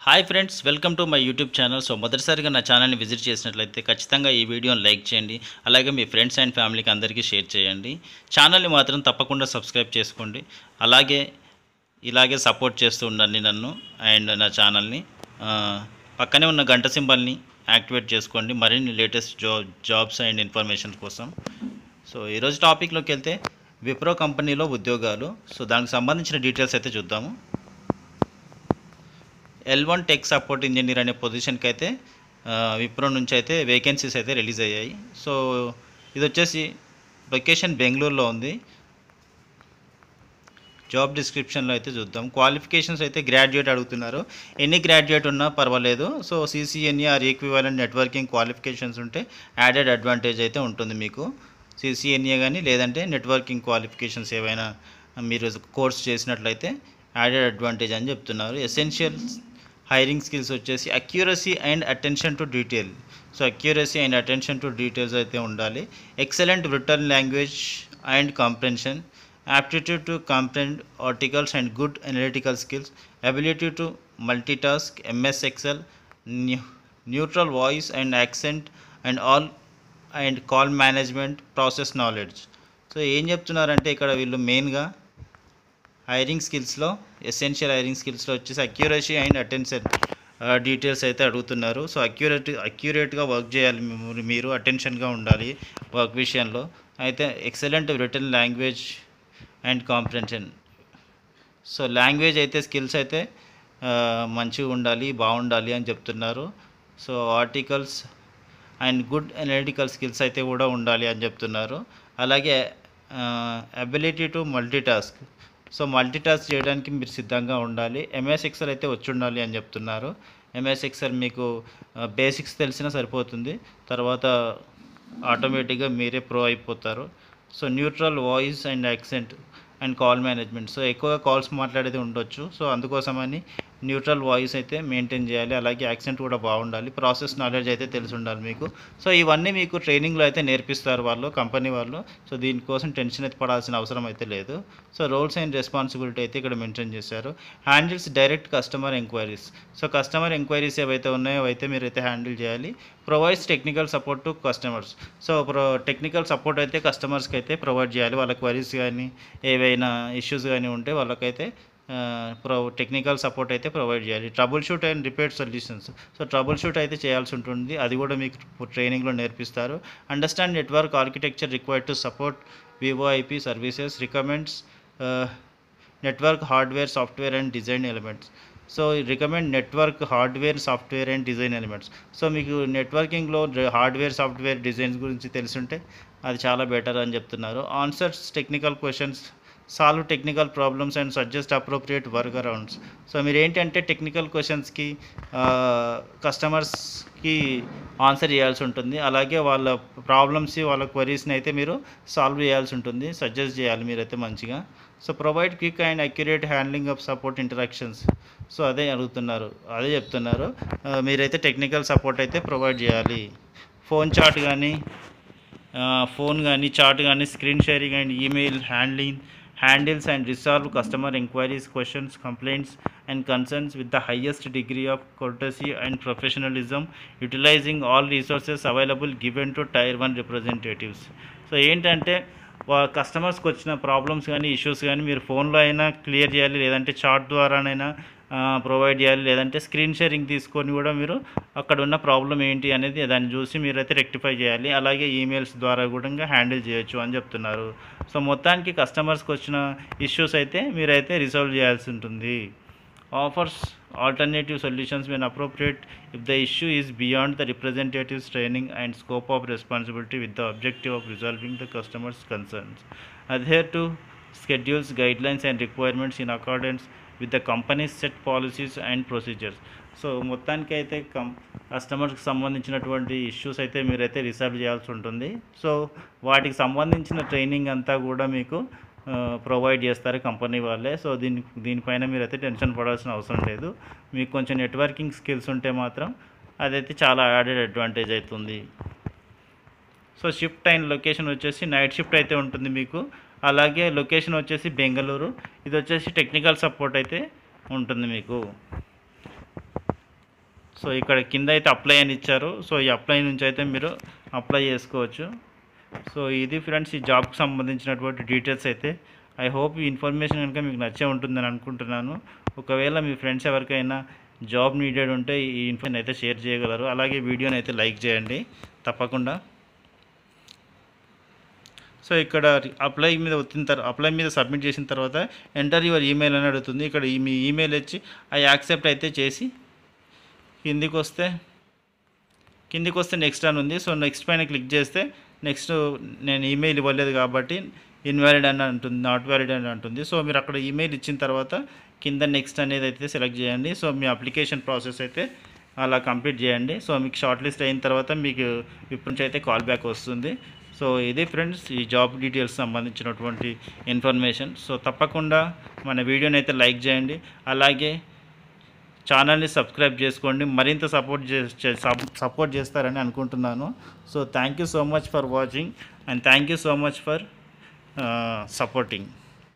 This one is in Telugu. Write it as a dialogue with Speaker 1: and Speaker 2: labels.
Speaker 1: Hi friends, welcome to my YouTube channel. So మొదటిసారిగా నా ఛానల్ని విజిట్ చేసినట్లయితే ఖచ్చితంగా ఈ వీడియోని లైక్ చేయండి. అలాగే మీ ఫ్రెండ్స్ అండ్ ఫ్యామిలీకి అందరికీ షేర్ చేయండి. ఛానల్ని మాత్రం తప్పకుండా సబ్స్క్రైబ్ చేసుకోండి. అలాగే ఇలాగే సపోర్ట్ చేస్తూ ఉండండి నన్ను అండ్ నా ఛానల్ని. పక్కనే ఉన్న గంట సింబల్ని యాక్టివేట్ చేసుకోండి మరిన్ని లేటెస్ట్ జాబ్స్ అండ్ ఇన్ఫర్మేషన్ కోసం. సో ఈరోజు టాపిక్లోకి వెళ్తే విప్రో కంపెనీలో ఉద్యోగాలు. సో దానికి సంబంధించిన డీటెయిల్స్ అయితే చూద్దాము. L1 టెక్ సపోర్ట్ ఇంజనీర్ అనే పొజిషన్కి అయితే విప్రో నుంచి అయితే వేకెన్సీస్ అయితే రిలీజ్ అయ్యాయి. సో ఇది వచ్చేసి లొకేషన్ బెంగళూరులో ఉంది. జాబ్ డిస్క్రిప్షన్లో అయితే చూద్దాం. క్వాలిఫికేషన్స్ అయితే గ్రాడ్యుయేట్ అడుగుతున్నారు. ఎన్ని గ్రాడ్యుయేట్ ఉన్నా పర్వాలేదు. So CCNA are equivalent networking qualifications ఉంటే యాడెడ్ అడ్వాంటేజ్ అయితే ఉంటుంది మీకు. CCNA కానీ లేదంటే నెట్వర్కింగ్ క్వాలిఫికేషన్స్ ఏవైనా మీరు కోర్స్ చేసినట్లయితే యాడెడ్ అడ్వాంటేజ్ అని చెప్తున్నారు. ఎసెన్షియల్స్ హైరింగ్ స్కిల్స్ వచ్చేసి accuracy and attention to detail. So accuracy and attention to details అయితే ఉండాలి. Excellent return language and comprehension, aptitude to comprehend articles and good analytical skills, ability to multitask, MS Excel, neutral voice and accent and all and call management, process knowledge. So ఏం చెప్తున్నారంటే ఇక్కడ వీళ్ళు మెయిన్గా హైరింగ్ స్కిల్స్లో ఎసెన్షియల్ హైరింగ్ స్కిల్స్లో వచ్చేసి అక్యూరసీ అండ్ అటెన్షన్ డీటెయిల్స్ అయితే అడుగుతున్నారు. సో అక్యూరేట్గా వర్క్ చేయాలి మీరు, అటెన్షన్గా ఉండాలి వర్క్ విషయంలో. అయితే excellent return language and comprehension. So language అయితే స్కిల్స్ అయితే మంచిగా ఉండాలి, బాగుండాలి అని చెప్తున్నారు. So articles and good analytical skills అయితే కూడా ఉండాలి అని చెప్తున్నారు. అలాగే ability to multitask. So multitask చేయడానికి మీరు సిద్ధంగా ఉండాలి. MS Excel అయితే వచ్చి ఉండాలి అని చెప్తున్నారు. MS Excel మీకు బేసిక్స్ తెలిసినా సరిపోతుంది, తర్వాత ఆటోమేటిక్గా మీరే ప్రో అయిపోతారు. So neutral voice and accent and call management. So ఎక్కువగా కాల్స్ మాట్లాడేది ఉండొచ్చు. సో అందుకోసమని న్యూట్రల్ వాయిస్ అయితే మెయింటైన్ చేయాలి. అలాగే యాక్సెంట్ కూడా బాగుండాలి. ప్రాసెస్ నాలెడ్జ్ అయితే తెలిసి ఉండాలి మీకు. సో ఇవన్నీ మీకు ట్రైనింగ్లో అయితే నేర్పిస్తారు వాళ్ళు, కంపెనీ వాళ్ళు. సో దీనికోసం టెన్షన్ అయితే పడాల్సిన అవసరం అయితే లేదు. సో రోల్స్ అండ్ రెస్పాన్సిబిలిటీ అయితే ఇక్కడ మెన్షన్ చేశారు. Handles direct customer enquiries. So customer enquiries ఏవైతే ఉన్నాయో అవైతే మీరైతే హ్యాండిల్ చేయాలి. Provides technical support to customers. So technical support అయితే కస్టమర్స్కి అయితే ప్రొవైడ్ చేయాలి. వాళ్ళ క్వైరీస్ కానీ ఏవైనా ఇష్యూస్ కానీ ఉంటే వాళ్ళకైతే టెక్నికల్ సపోర్ట్ అయితే ప్రొవైడ్ చేయాలి. Trouble shoot and repair solutions. So trouble shoot అయితే చేయాల్సి ఉంటుంది, అది కూడా మీకు ట్రైనింగ్లో నేర్పిస్తారు. Understand network architecture required to support VoIP services, recommends network hardware software and design elements. So recommend network hardware software and design elements. So మీకు నెట్వర్కింగ్లో హార్డ్వేర్ సాఫ్ట్వేర్ డిజైన్స్ గురించి తెలుసుంటే అది చాలా బెటర్ అని చెప్తున్నారు. Answers technical questions, solve technical problems and suggest appropriate work arounds. So మీరు ఏంటంటే టెక్నికల్ క్వశ్చన్స్కి కస్టమర్స్కి ఆన్సర్ చేయాల్సి ఉంటుంది. అలాగే వాళ్ళ ప్రాబ్లమ్స్, వాళ్ళ క్వరీస్ని అయితే మీరు సాల్వ్ చేయాల్సి ఉంటుంది, సజెస్ట్ చేయాలి మీరైతే మంచిగా. So provide quick and accurate handling of support interactions. So అదే చెప్తున్నారు. మీరైతే టెక్నికల్ సపోర్ట్ అయితే ప్రొవైడ్ చేయాలి. ఫోన్ చాట్ కానీ screen sharing and email handles and resolve customer inquiries, questions, complaints and concerns with the highest degree of courtesy and professionalism, utilizing all resources available given to tier 1 representatives. So ఏంటంటే కస్టమర్స్కి వచ్చిన ప్రాబ్లమ్స్ కానీ ఇష్యూస్ కానీ మీరు ఫోన్లో అయినా క్లియర్ చేయాలి, లేదంటే చాట్ ద్వారానైనా ప్రొవైడ్ చేయాలి, లేదంటే స్క్రీన్ షేరింగ్ తీసుకొని కూడా మీరు అక్కడ ఉన్న ప్రాబ్లం ఏంటి అనేది దాన్ని చూసి మీరైతే రెక్టిఫై చేయాలి. అలాగే ఈమెయిల్స్ ద్వారా కూడా హ్యాండిల్ చేయొచ్చు అని చెప్తున్నారు. సో మొత్తానికి కస్టమర్స్కి వచ్చిన ఇష్యూస్ అయితే మీరైతే రిసాల్వ్ చేయాల్సి ఉంటుంది. Offers alternative solutions when appropriate if the issue is beyond the representative's training and scope of responsibility with the objective of resolving the customer's concerns. Adhere to schedules, guidelines and requirements in accordance with the company's set policies and procedures. So మొత్తానికి అయితే కస్టమర్స్కి సంబంధించినటువంటి ఇష్యూస్ అయితే మీరైతే రిసాల్వ్ చేయాల్సి ఉంటుంది. సో వాటికి సంబంధించిన ట్రైనింగ్ అంతా కూడా మీకు ప్రొవైడ్ చేస్తారు కంపెనీ వాళ్ళే. సో దీనిపైన మీరైతే టెన్షన్ పడాల్సిన అవసరం లేదు. మీకు కొంచెం నెట్వర్కింగ్ స్కిల్స్ ఉంటే మాత్రం అదైతే చాలా యాడెడ్ అడ్వాంటేజ్ అవుతుంది. సో షిఫ్ట్ అండ్ లొకేషన్ వచ్చేసి నైట్ షిఫ్ట్ అయితే ఉంటుంది మీకు. అలాగే లొకేషన్ వచ్చేసి బెంగళూరు. ఇది వచ్చేసి టెక్నికల్ సపోర్ట్ అయితే ఉంటుంది మీకు. సో ఇక్కడ కింద అయితే అప్లై అని ఇచ్చారు. సో ఈ అప్లై నుంచి అయితే మీరు అప్లై చేసుకోవచ్చు. సో ఇది ఫ్రెండ్స్ ఈ జాబ్కి సంబంధించినటువంటి డీటెయిల్స్ అయితే. ఐ హోప్ ఈ ఇన్ఫర్మేషన్ కనుక మీకు నచ్చే ఉంటుందని అనుకుంటున్నాను. ఒకవేళ మీ ఫ్రెండ్స్ ఎవరికైనా జాబ్ నీడెడ్ ఉంటే ఈ ఇన్ఫర్మేషన్ అయితే షేర్ చేయగలరు. అలాగే వీడియోని అయితే లైక్ చేయండి తప్పకుండా. సో ఇక్కడ అప్లై మీద అప్లై మీద సబ్మిట్ చేసిన తర్వాత ఎంటర్ యువర్ ఈమెయిల్ అని అడుగుతుంది. ఇక్కడ మీ ఈమెయిల్ ఇచ్చి ఐ యాక్సెప్ట్ అయితే చేసి కిందికి వస్తే నెక్స్ట్ అని ఉంది. సో నెక్స్ట్ పైన క్లిక్ చేస్తే నెక్స్ట్ నేను ఈమెయిల్ ఇవ్వలేదు కాబట్టి ఇన్వాలిడ్ అని అంటుంది, నాట్ వ్యాలిడ్ అని అంటుంది. సో మీరు అక్కడ ఈమెయిల్ ఇచ్చిన తర్వాత కింద నెక్స్ట్ అనేది అయితే సెలెక్ట్ చేయండి. సో మీ అప్లికేషన్ ప్రాసెస్ అయితే అలా కంప్లీట్ చేయండి. సో మీకు షార్ట్ లిస్ట్ అయిన తర్వాత మీకు ఇప్పుడు నుంచి అయితే కాల్ బ్యాక్ వస్తుంది. సో ఇది ఫ్రెండ్స్ ఈ జాబ్ డీటెయిల్స్ సంబంధించినటువంటి ఇన్ఫర్మేషన్. సో తప్పకుండా మన వీడియోని అయితే లైక్ చేయండి. అలాగే ఛానల్ని సబ్స్క్రైబ్ చేసుకోండి. మరింత సపోర్ట్ చేస్తారని అనుకుంటున్నాను. So thank you so much for watching and thank you so much for supporting.